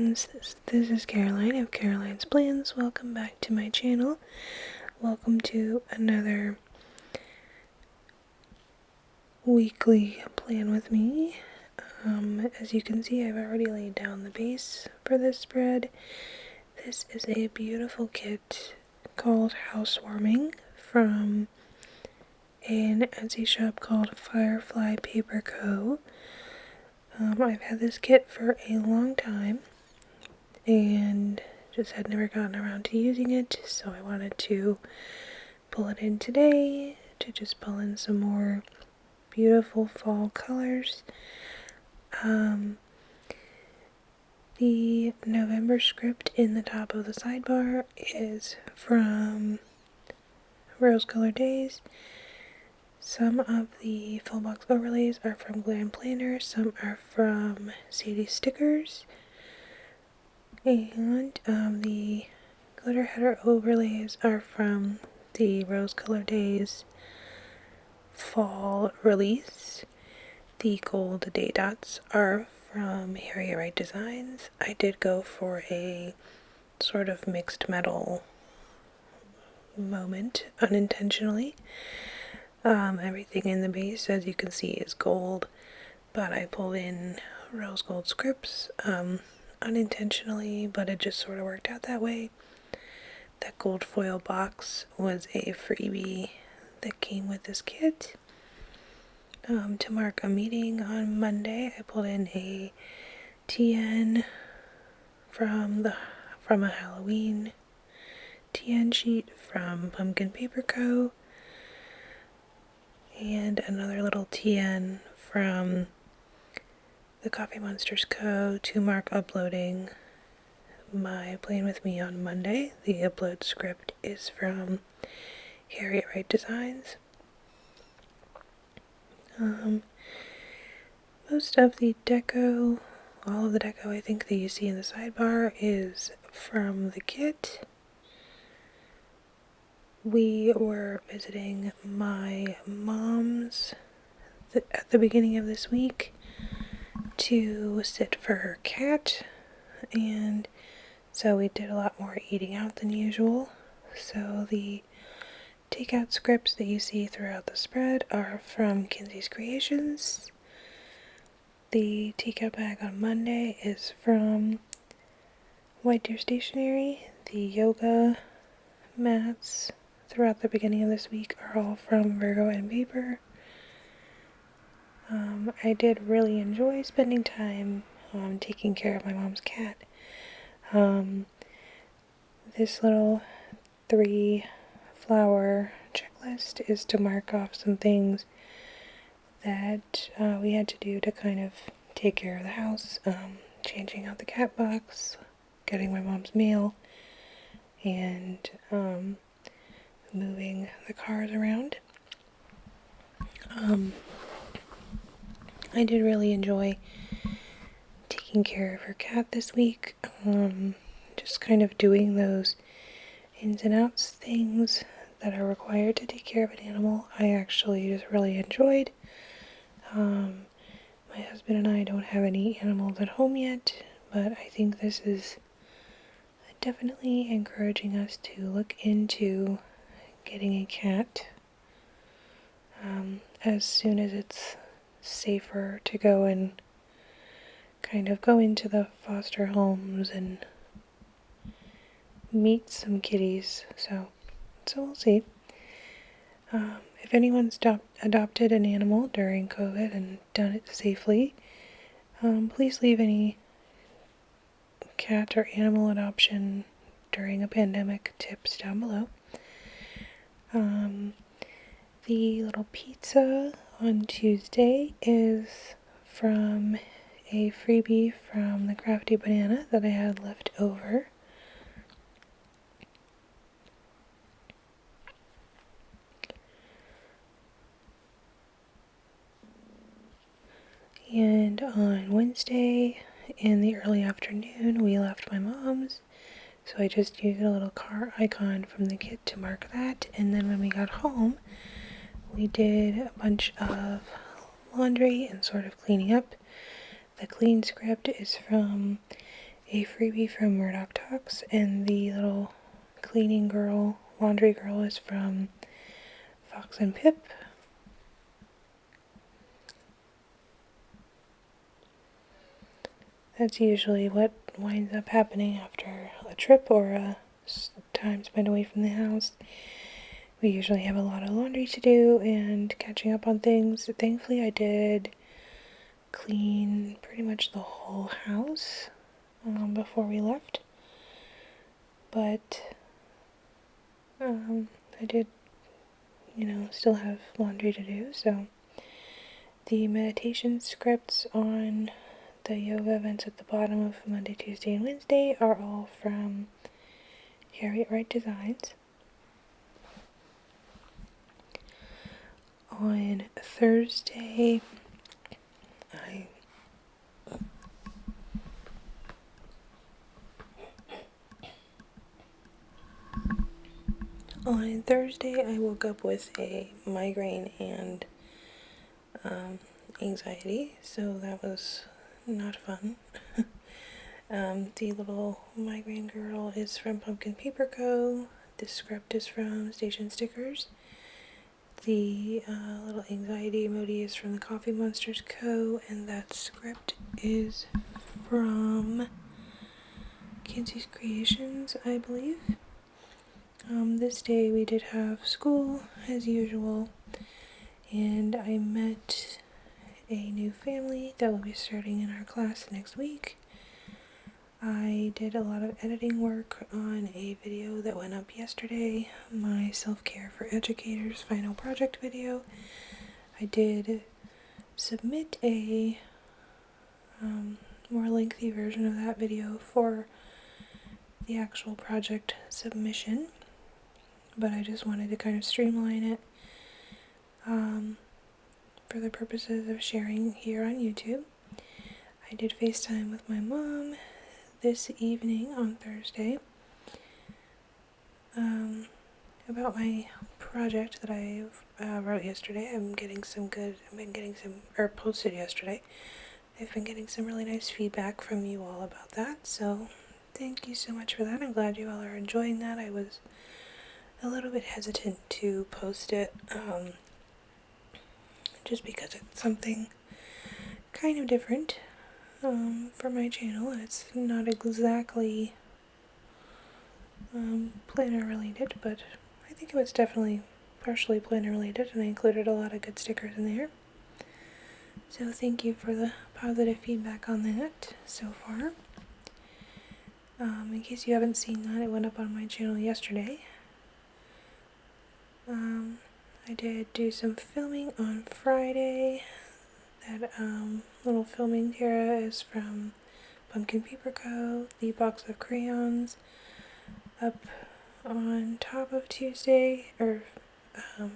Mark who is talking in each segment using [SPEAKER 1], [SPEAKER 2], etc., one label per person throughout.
[SPEAKER 1] friends, this is Caroline of Caroline's Plans. Welcome back to my channel. Welcome to another weekly plan with me. As you can see, I've already laid down the base for this spread. This is a beautiful kit called Housewarming from an Etsy shop called Firefly Paper Co. I've had this kit for a long time and just had never gotten around to using it, so I wanted to pull it in today to just pull in some more beautiful fall colors. The November script in the top of the sidebar is from Rose Color Days. Some of the full box overlays are from Glam Planner, some are from Sadie Stickers, and the glitter header overlays are from the Rose Color Days fall release. The gold day dots are from Harriet Wright Designs. I did go for a sort of mixed metal moment unintentionally. Everything in the base, as you can see, is gold, but I pulled in rose gold scripts unintentionally, but it just sort of worked out that way. That gold foil box was a freebie that came with this kit. To mark a meeting on Monday, I pulled in a TN from a Halloween TN sheet from Pumpkin Paper Co. and another little TN from the Coffee Monsters Co. to mark uploading my Plan With Me on Monday. The upload script is from Harriet Wright Designs. Most of the deco, all of the deco I think that you see in the sidebar is from the kit. We were visiting my mom's at the beginning of this week to sit for her cat, and so we did a lot more eating out than usual. So the takeout scripts that you see throughout the spread are from Kinsey's Creations. The takeout bag on Monday is from White Deer Stationery. The yoga mats throughout the beginning of this week are all from Virgo and Paper. I did really enjoy spending time taking care of my mom's cat. This little 3-flower checklist is to mark off some things that we had to do to kind of take care of the house, changing out the cat box, getting my mom's mail, and moving the cars around. I did really enjoy taking care of her cat this week, just kind of doing those ins and outs things that are required to take care of an animal. I actually just really enjoyed. My husband and I don't have any animals at home yet, but I think this is definitely encouraging us to look into getting a cat as soon as it's safer to go and kind of go into the foster homes and meet some kitties. So we'll see. If anyone's adopted an animal during COVID and done it safely, please leave any cat or animal adoption during a pandemic tips down below. The little pizza on Tuesday is from a freebie from the Crafty Banana that I had left over. And on Wednesday in the early afternoon we left my mom's, so I just used a little car icon from the kit to mark that. And then when we got home we did a bunch of laundry and sort of cleaning up. The clean script is from a freebie from Murdoch Talks, and the little cleaning girl, laundry girl, is from Fox and Pip. That's usually what winds up happening after a trip or a time spent away from the house. We usually have a lot of laundry to do and catching up on things. Thankfully, I did clean pretty much the whole house before we left. But I did, still have laundry to do. So the meditation scripts on the yoga events at the bottom of Monday, Tuesday, and Wednesday are all from Harriet Wright Designs. On Thursday, I woke up with a migraine and anxiety, so that was not fun. The little migraine girl is from Pumpkin Paper Co. The script is from Station Stickers. The little anxiety emoji is from the Coffee Monsters Co. And that script is from Kinsey's Creations, I believe. This day we did have school as usual, and I met a new family that will be starting in our class next week. I did a lot of editing work on a video that went up yesterday, my Self-Care for Educators final project video. I did submit a more lengthy version of that video for the actual project submission, but I just wanted to kind of streamline it for the purposes of sharing here on YouTube. I did FaceTime with my mom this evening on Thursday about my project that I wrote yesterday. Posted yesterday. I've been getting some really nice feedback from you all about that, so thank you so much for that. I'm glad you all are enjoying that. I was a little bit hesitant to post it, just because it's something kind of different for my channel, and it's not exactly planner related, but I think it was definitely partially planner related, and I included a lot of good stickers in there. So thank you for the positive feedback on that so far. In case you haven't seen that, it went up on my channel yesterday. I did do some filming on Friday. That little filming here is from Pumpkin Paper Co. The box of crayons up on top of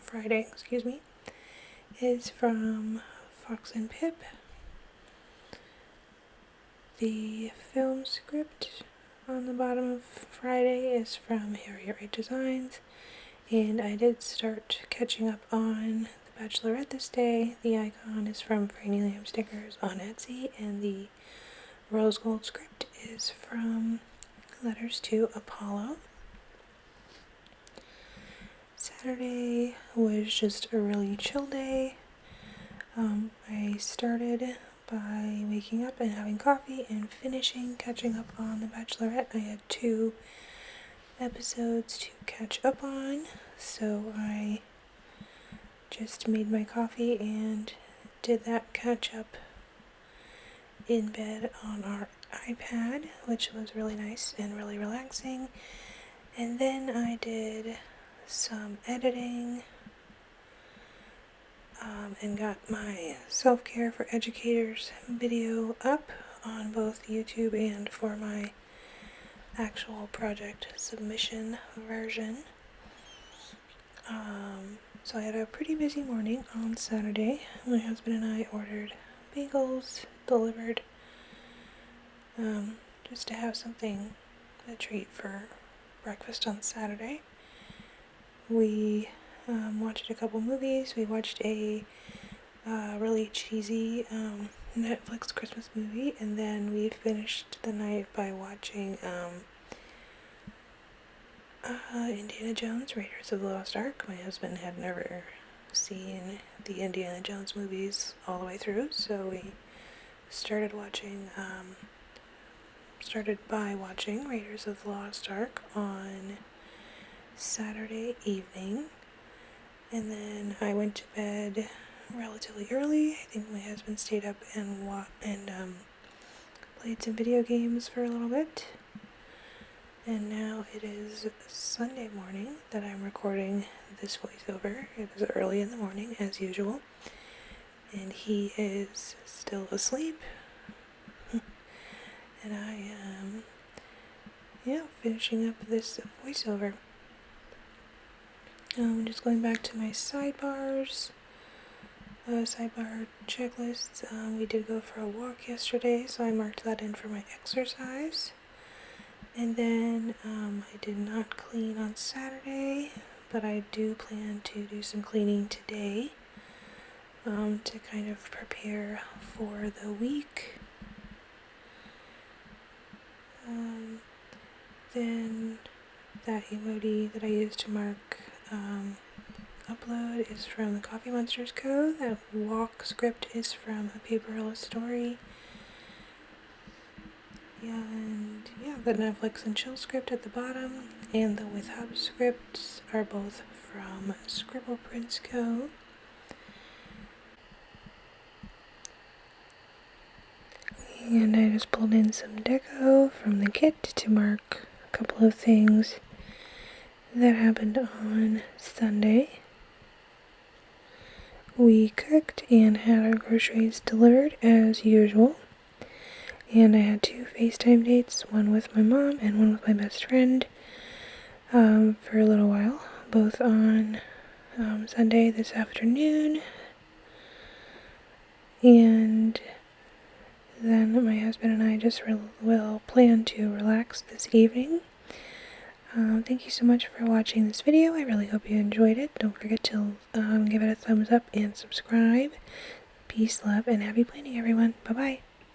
[SPEAKER 1] Friday, is from Fox and Pip. The film script on the bottom of Friday is from Harriet Wright Designs, and I did start catching up on The Bachelorette this day. The icon is from Franny Lamb Stickers on Etsy, and the rose gold script is from Letters to Apollo. Saturday was just a really chill day. I started by waking up and having coffee and catching up on The Bachelorette. I had 2 episodes to catch up on, so I just made my coffee and did that catch up in bed on our iPad, which was really nice and really relaxing. And then I did some editing and got my Self-Care for Educators video up on both YouTube and for my actual project submission version. So I had a pretty busy morning on Saturday. My husband and I ordered bagels delivered just to have a treat for breakfast on Saturday. We watched a couple movies. We watched a really cheesy Netflix Christmas movie, and then we finished the night by watching Indiana Jones, Raiders of the Lost Ark. My husband had never seen the Indiana Jones movies all the way through, so we started by watching Raiders of the Lost Ark on Saturday evening, and then I went to bed relatively early. I think my husband stayed up and played some video games for a little bit. And now it is Sunday morning that I'm recording this voiceover. It was early in the morning, as usual, and he is still asleep. And I am, finishing up this voiceover. Just going back to my sidebar checklists. We did go for a walk yesterday, so I marked that in for my exercise. And then I did not clean on Saturday, but I do plan to do some cleaning today to kind of prepare for the week. Then that emoji that I used to mark upload is from the Coffee Monsters code. That walk script is from A Paperless Story. And the Netflix and Chill script at the bottom and the With Hub scripts are both from Scribble Prints Co. And I just pulled in some deco from the kit to mark a couple of things that happened on Sunday. We cooked and had our groceries delivered as usual. And I had 2 FaceTime dates, one with my mom and one with my best friend, for a little while, both on Sunday this afternoon. And then my husband and I just will plan to relax this evening. Thank you so much for watching this video. I really hope you enjoyed it. Don't forget to give it a thumbs up and subscribe. Peace, love, and happy planning, everyone. Bye-bye.